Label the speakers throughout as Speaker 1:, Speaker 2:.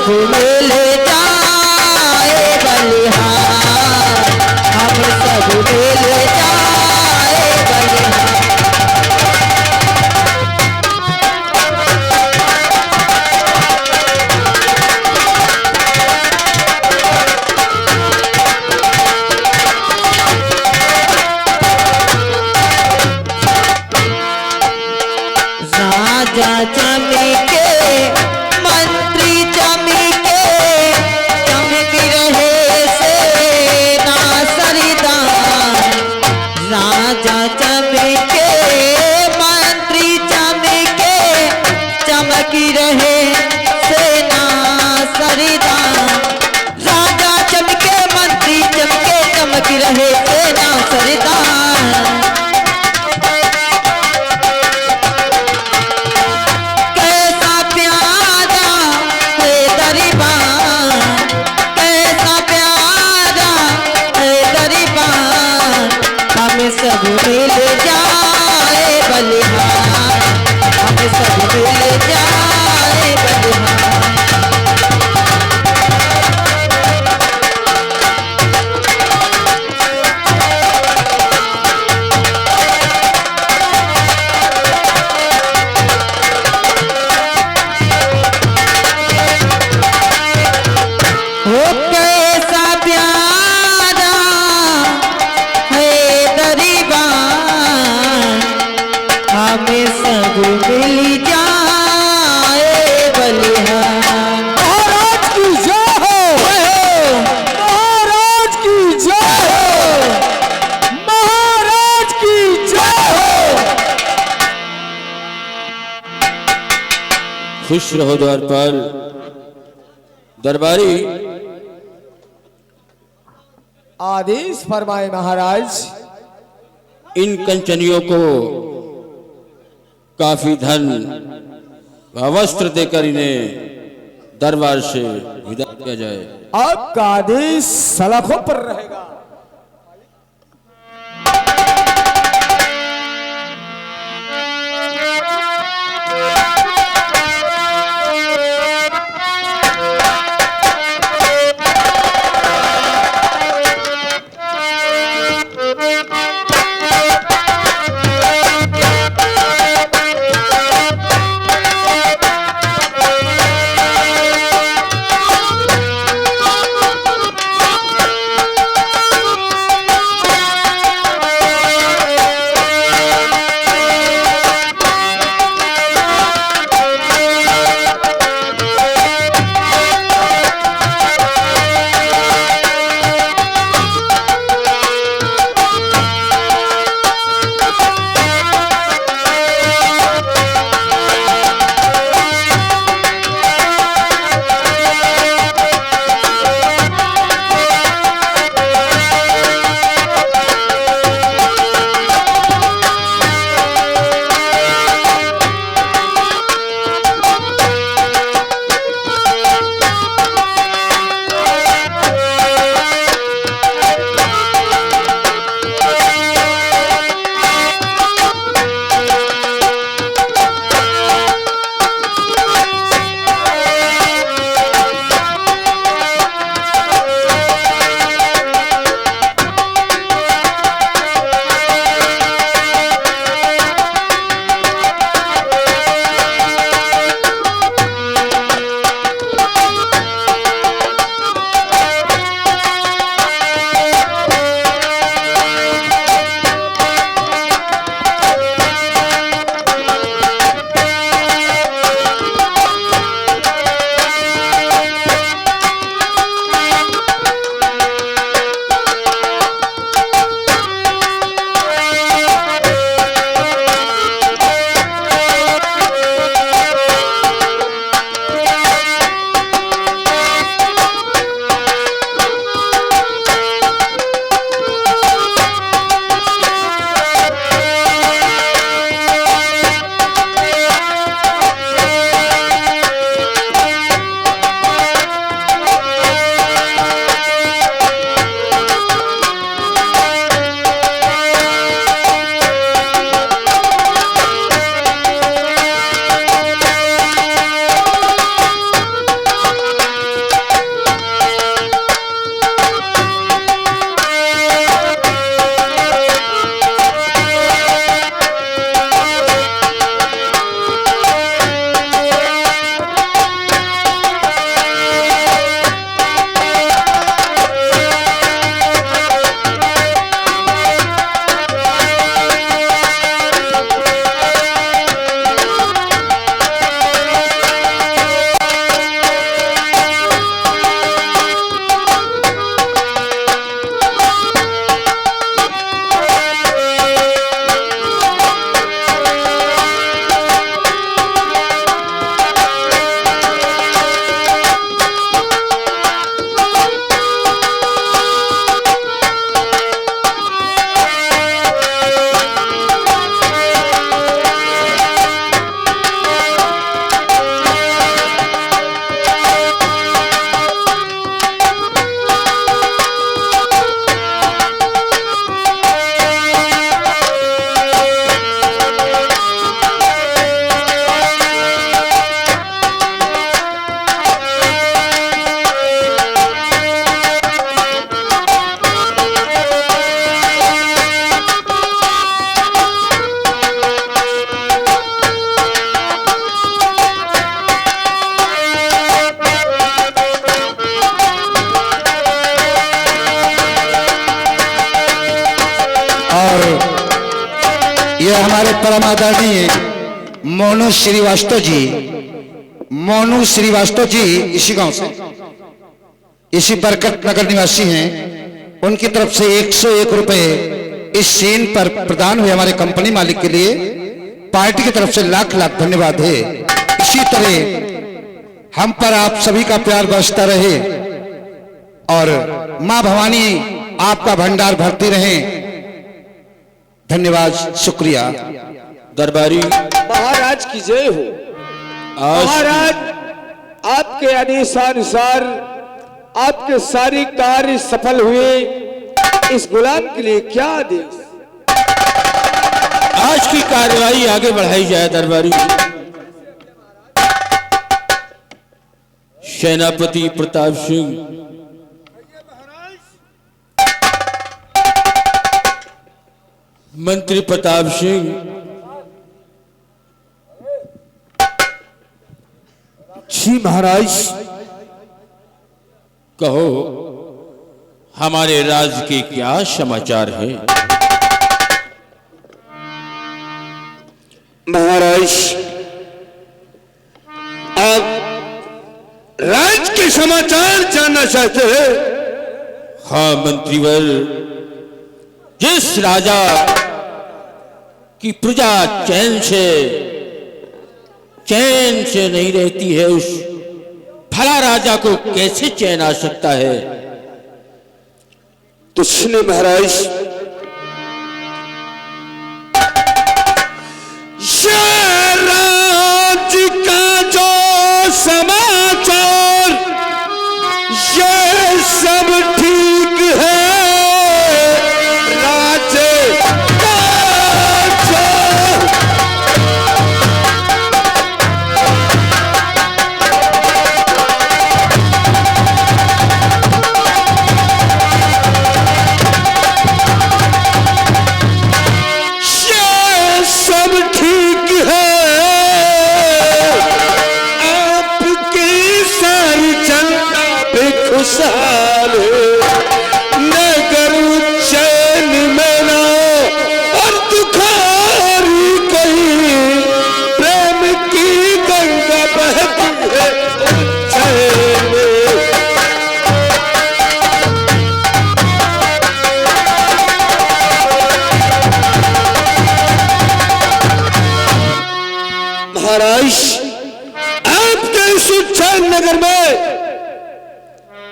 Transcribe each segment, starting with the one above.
Speaker 1: सब मिल जाए बलिहार, हम सब मिल जाए बलिहार। राजा चमके मंत्री चमके, चमक रहे सेना सरदार। राजा चमके मंत्री चमके, चमक रहे सेना सरदार। राजा चमके मंत्री चमके, चमक रहे सेना सरदार। सब मिल जाए बलिहार, हम सब मिल जाए बलिहार। हो कैसा प्यारा है दरबार, हमें सब मिल जाए बलिहार।
Speaker 2: महाराज की जय हो, महाराज की जय हो, महाराज की जय हो।
Speaker 3: खुश रहो द्वारपाल। दरबारी
Speaker 2: आदेश फरमाए महाराज।
Speaker 3: इन कंचनियों को काफी धन व वस्त्र देकर इन्हें दरबार से विदा किया जाए।
Speaker 2: आपका आदेश सलाखों पर रहेगा।
Speaker 4: हमारे परम आदरणीय मोनू श्रीवास्तव जी इसी गांव से, इसी बरकत नगर निवासी हैं। उनकी तरफ से 101 रुपए इस सीन पर प्रदान हुए हमारे कंपनी मालिक के लिए। पार्टी की तरफ से लाख लाख धन्यवाद है। इसी तरह हम पर आप सभी का प्यार बरसता रहे और मां भवानी आपका भंडार भरती रहे। धन्यवाद, शुक्रिया।
Speaker 3: दरबारी
Speaker 2: महाराज की जय हो।
Speaker 3: आज
Speaker 2: महाराज, आपके आदेशानुसार आपके सारे कार्य सफल हुए। इस गुलाम के लिए क्या आदेश?
Speaker 3: आज की कार्रवाई आगे बढ़ाई जाए। दरबारी सेनापति प्रताप सिंह, मंत्री प्रताप सिंह,
Speaker 2: जी महाराज।
Speaker 3: कहो हमारे राज्य के क्या समाचार है?
Speaker 5: महाराज, आप राज्य के समाचार जानना चाहते हैं?
Speaker 3: हाँ मंत्रीवर, जिस राजा की प्रजा चैन से नहीं रहती है, उस भला राजा को कैसे चैन आ सकता है?
Speaker 5: तो सुने महाराज, राज्य का जो समाचार ये सब ठीक है। राज्य का खुशहाल नगर चैन में ना और दुखारी कहीं प्रेम की गंगा बहती है चैन में। महाराज, आपके इस उज्जैन नगर में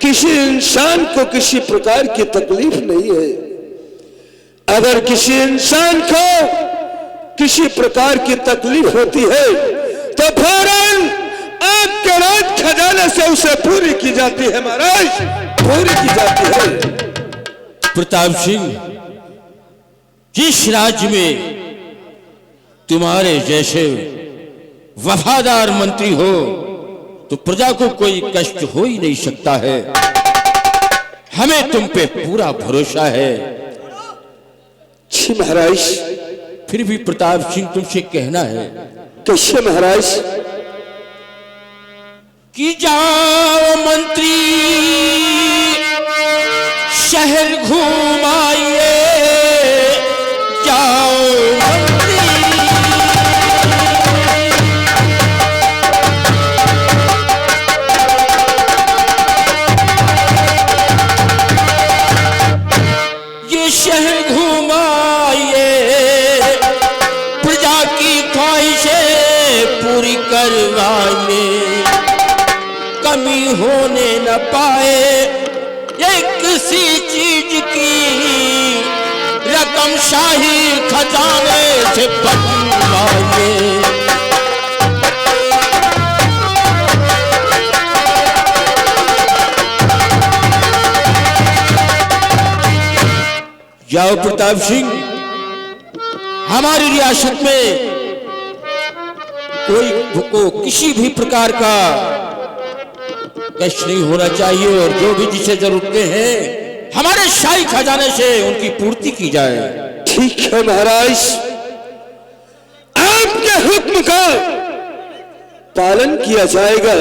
Speaker 5: किसी इंसान को किसी प्रकार की तकलीफ नहीं है। अगर किसी इंसान को किसी प्रकार की तकलीफ होती है तो फौरन आपके राज खजाने से उसे पूरी की जाती है महाराज, पूरी की जाती है।
Speaker 3: प्रताप सिंह, जिस राज्य में तुम्हारे जैसे वफादार मंत्री हो तो प्रजा को कोई कष्ट हो ही नहीं सकता है। हमें तुम पे पूरा भरोसा है।
Speaker 5: जी महाराज।
Speaker 3: फिर भी प्रताप सिंह तुमसे कहना है।
Speaker 5: कैसे महाराज?
Speaker 3: कि जाओ मंत्री शहर घुमाइए, जाओ मंत्री ये शहर घुमाइए, प्रजा की ख्वाहिशें पूरी करवाइए, कमी होने न पाए ये किसी चीज की, रकम शाही खजाने से बनवाइए। जाओ प्रताप सिंह, हमारी रियासत में कोई को किसी भी प्रकार का कष्ट नहीं होना चाहिए और जो भी जिसे जरूरतें हैं हमारे शाही खजाने से उनकी पूर्ति की जाए।
Speaker 5: ठीक है महाराज, आपके हुक्म का पालन किया जाएगा।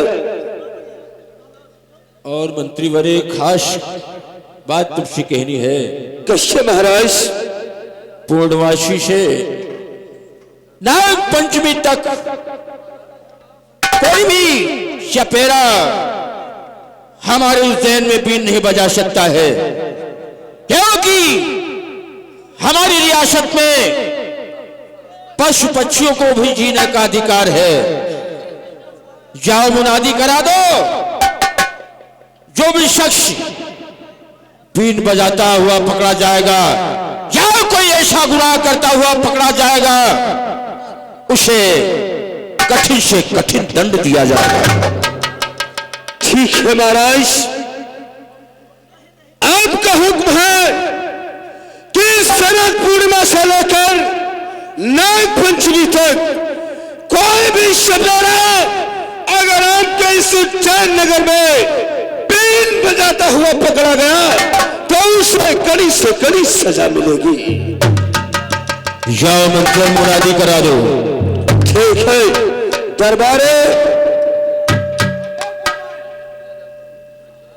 Speaker 3: और मंत्रीवरे, खास बात तुमसे कहनी है।
Speaker 5: कैसे महाराज?
Speaker 3: पूर्णवासी से नाग पंचमी तक कोई भी चपेरा हमारे उस जहन में बीन नहीं बजा सकता है, क्योंकि हमारी रियासत में पशु पक्षियों को भी जीने का अधिकार है। जाओ मुनादी करा दो, जो भी शख्स बीन बजाता हुआ पकड़ा जाएगा या कोई ऐसा गुनाह करता हुआ पकड़ा जाएगा, उसे कठिन से कठिन दंड दिया जाएगा।
Speaker 5: ठीक है महाराज, आपका हुक्म है कि शरद पूर्णिमा से लेकर नाग पंचमी तक कोई भी शबेरा अगर आपके इस उज्जैन नगर में बीन बजाता हुआ पकड़ा गया तो उसे कड़ी से कड़ी सजा मिलेगी।
Speaker 3: जाओ मंत्र मुनादी करा दो।
Speaker 5: ठीक है दरबारे,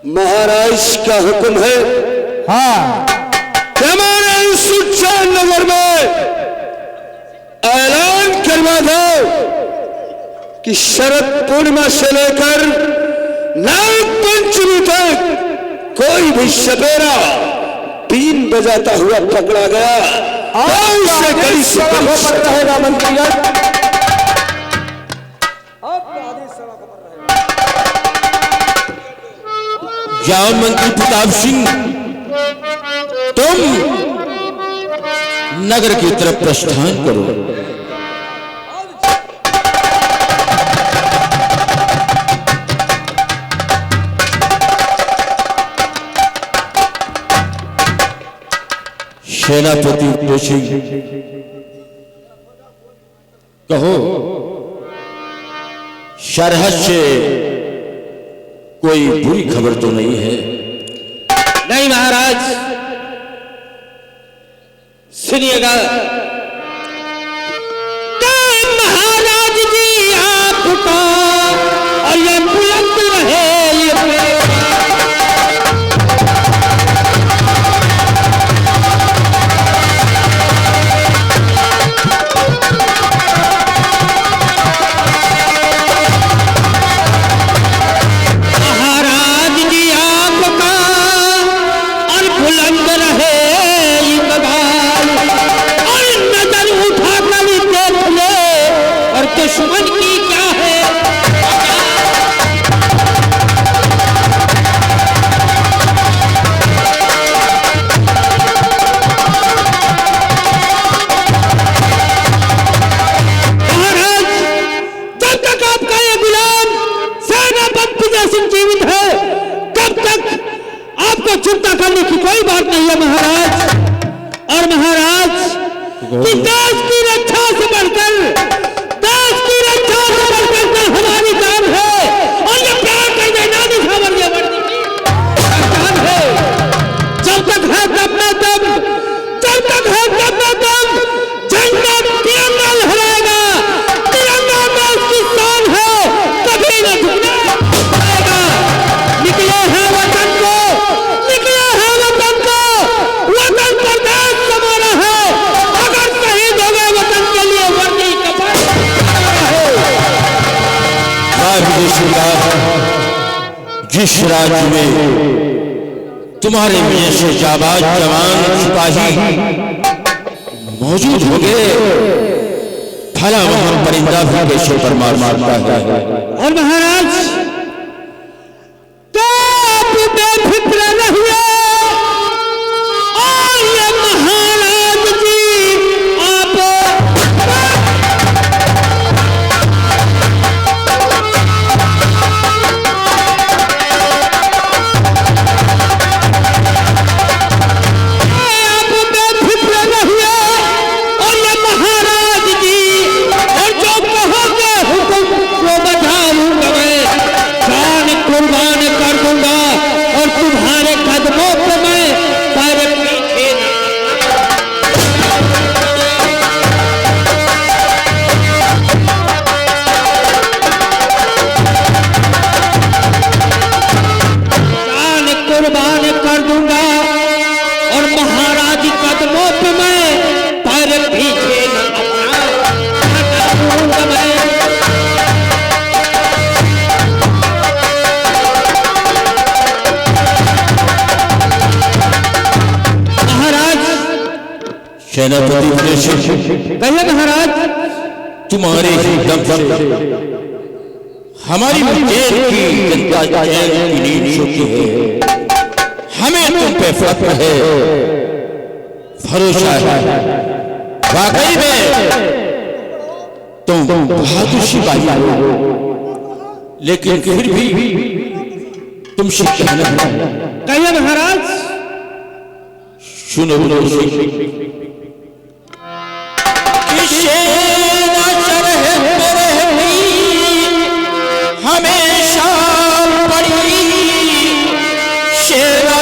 Speaker 5: महाराज का हुक्म है
Speaker 1: हाँ
Speaker 5: कि हमारे इस उज्जैन नगर में ऐलान करवा दो कि शरद पूर्णिमा से लेकर नाग पंचमी तक कोई भी सपेरा बीन बजाता हुआ पकड़ा गया तो उसे कड़ी से कड़ी सजा
Speaker 1: रहेगा मंत्री।
Speaker 3: जाओ मंत्री प्रताप सिंह, तुम नगर की तरफ प्रस्थान करो। सेनापति उदय सिंह, कहो सरहद से कोई बुरी खबर तो नहीं है?
Speaker 1: नहीं महाराज, सुनिएगा। महाराज जी आपका और ये बुलंद रहे ये दुश्मन की क्या है। महाराज, जब तक आपका ये गुलाम सेनापति उदय सिंह जीवित है तब तक आपको चिंता करने की कोई बात नहीं है महाराज। और महाराज, कि देश की रक्षा से बढ़कर हमारी जान है और ये प्यार कर देना दिखावर ये वर्दी की जान है। जब तक है तब न तब, जब तक है तब न तब झंडा तिरंगा लहराएगा। तिरंगा देश की शान है, कभी न झुकने पाएगा। निकले हैं वतन को, निकले हैं वतन को, वतन पर देश हमारा है। अगर शहीद हो गए वतन के लिए वर्दी कफन
Speaker 3: जिस राज्य में तुम्हारे जैसे जाबाज जवान सिपाही मौजूद होंगे, भला वहां परिंदा भी कैसे पर मार मारता है।
Speaker 1: और महाराज, तो आप बेफिक्र रहिए और ये महाराज जी आप हुक्म को बजाऊंगा
Speaker 3: सेनापति प्रेषित,
Speaker 1: कहिए महाराज।
Speaker 3: तुम्हारे ही दम से हमारी जेल की जनता चैन की नींद सोती है। हमें तुम पे फख्र है, भरोसा है। वाकई में तुम बहादुर सिपाही हो, लेकिन फिर भी तुम शिक्षा नहीं।
Speaker 1: कहिए महाराज।
Speaker 3: सुनो हमेशा पड़ी शेरा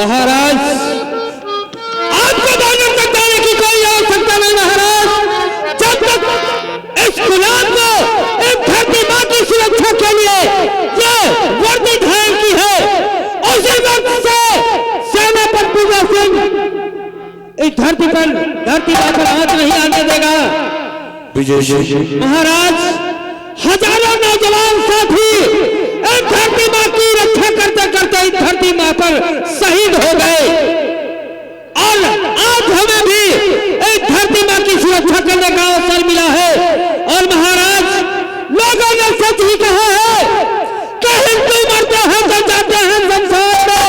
Speaker 1: महाराज, आपको दानव तक जाने की कोई आवश्यकता नहीं महाराज। जब तक इस गुलाम को एक धरती मां की सुरक्षा के लिए ये वर्दी धारण की है, उसी वक्त से सेनापति पूजा सिंह इस धरती मां पर हाथ नहीं आने देगा। महाराज, हजारों नौजवान साथी एक धरती मां की रक्षा करते करते इस धरती मां पर शहीद हो गए, और आज हमें भी एक धरती मां की सुरक्षा करने का अवसर मिला है। और महाराज, लोगों ने सच ही कहा है कि हिंदू मरते हैं तो जाते हैं शमशान में,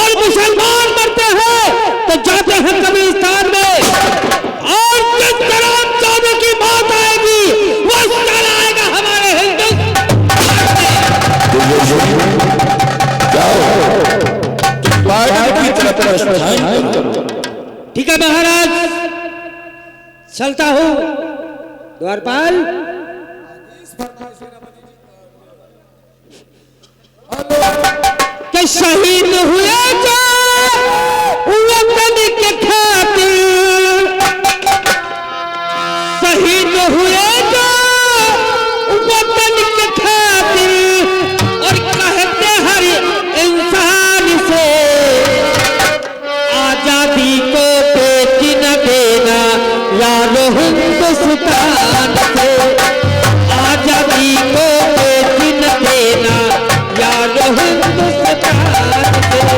Speaker 1: और मुसलमान मरते हैं तो जाते हैं कब्रिस्तान में। और जिस तरह चौबे की बात आएगी वो चला आएगा हमारे हिंदू। ठीक है महाराज, चलता हूं। द्वारपाल, के शहीद हुए जो वतन के खातिर, शहीद हुए जो वतन के खातिर, और कहते हर इंसान से आजादी को बेच न देना यारो हिंदुस्तान से, आजादी को बेच न देना यारो हिंदुस्तान से।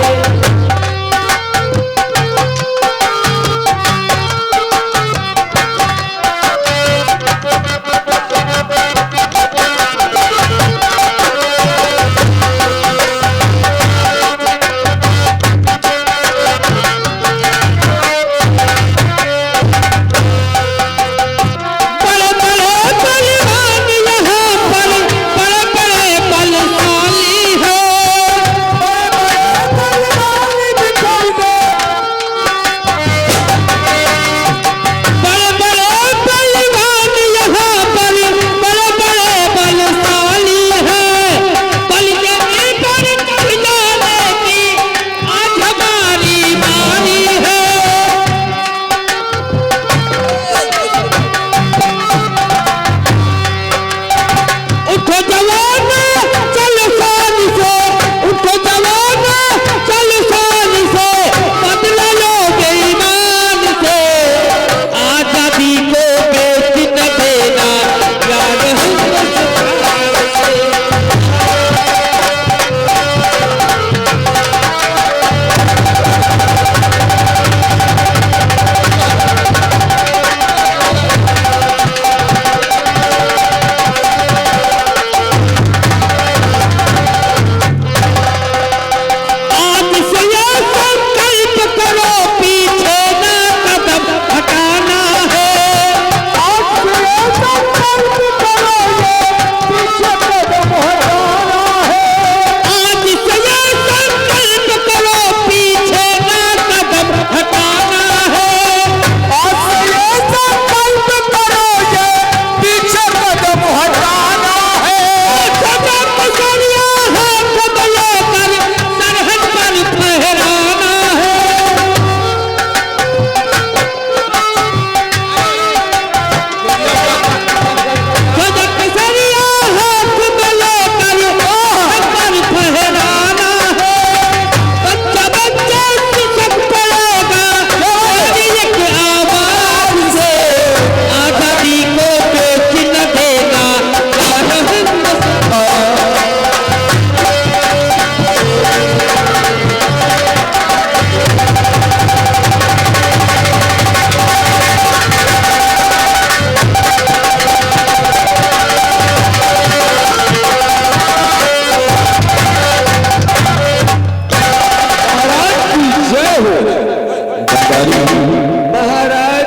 Speaker 2: महाराज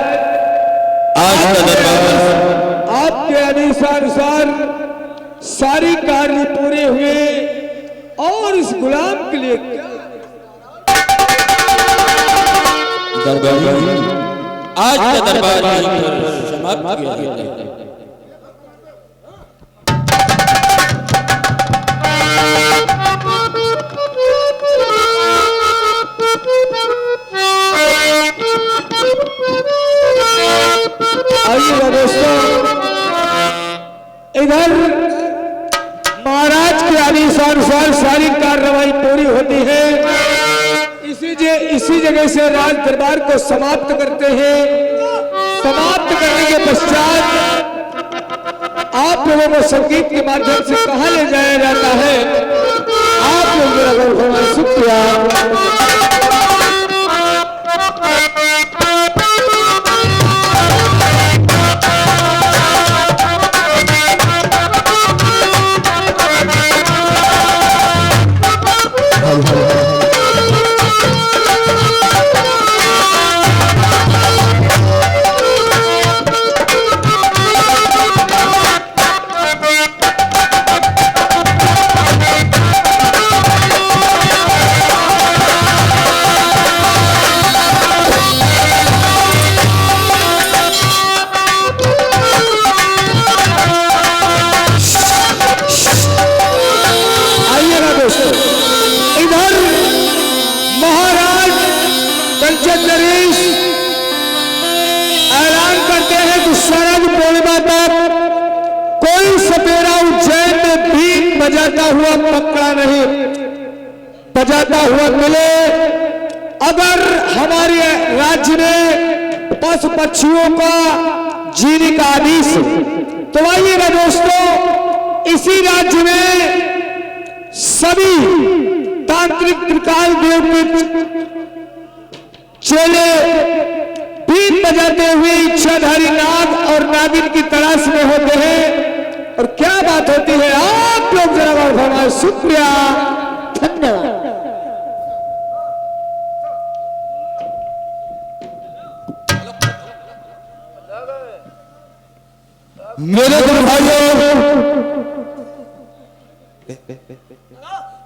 Speaker 3: आज का दरबार
Speaker 2: आपके आदेशानुसार सारी कार्य पूरे हुए और इस गुलाम के लिए क्या
Speaker 3: दरबार आज का दरबार यहीं पर समाप्त किया जाता है।
Speaker 2: आइएगा दोस्तों, इधर महाराज के आदेशानुसार सारी कार्रवाई पूरी होती है। इसी जगह से राज दरबार को समाप्त करते हैं। समाप्त करने के पश्चात आप लोगों को संगीत के माध्यम से कहाँ ले जाया जाता है, आप लोग मेरा गौर फरमाएं। शुक्रिया। ऐलान करते हैं कि शरद पूर्णिमा तक कोई सपेरा उज्जैन में बीन बजाता हुआ पकड़ा नहीं, बजाता हुआ मिले। अगर हमारे राज्य में पशु पक्षियों का जीने का आदेश, तो आइएगा दोस्तों, इसी राज्य में सभी तांत्रिक त्रिकाल देव के चेले बीन बजाते हुए इच्छाधारी नाग और नागिन की तलाश में होते हैं। और क्या बात होती है, आप लोग जरा गौर फरमाएं। शुक्रिया, धन्यवाद।
Speaker 4: मेरे गुरु भाइयों,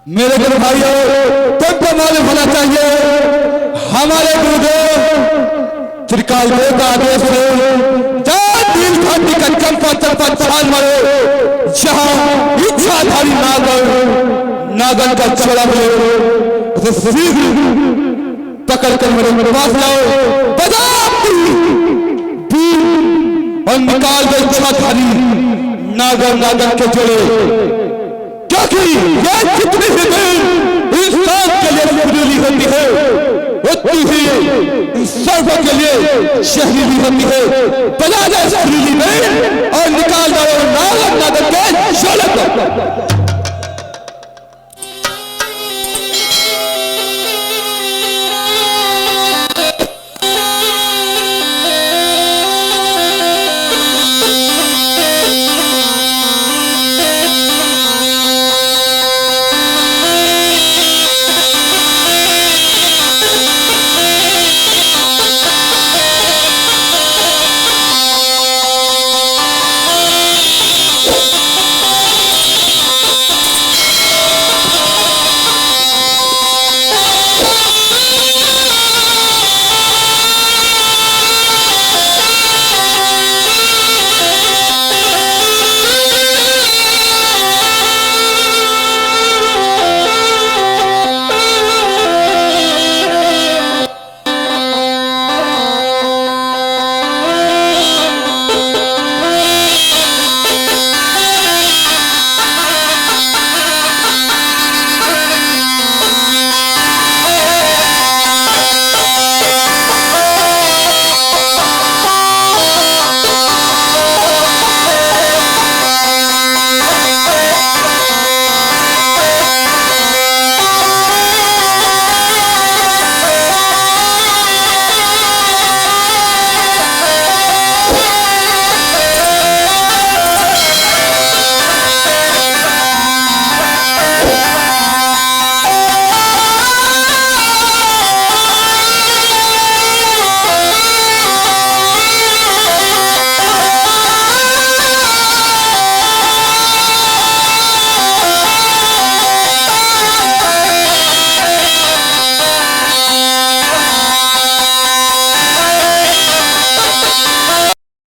Speaker 4: मेरे गुरु भाइयों, तुमको मालूम होना चाहिए हमारे गुरुदेव त्रिकाल देव का आदेश है, जहाँ दिल घाटी का चंपा चंपा छाल मारे, जहाँ इच्छाधारी नागन का छोड़ा मिले, उसे शीघ्र पकड़ कर मेरे पास लाओ, बजा और निकाल दो इच्छाधारी नागन के जोड़े, क्योंकि ये जितनी भी देर इंसान के लिए जरूरी होती है, उतनी ही सर्व के लिए शहरीली होती है। बजा जाए शहरीली में और निकाल दो नागन के जोड़े को।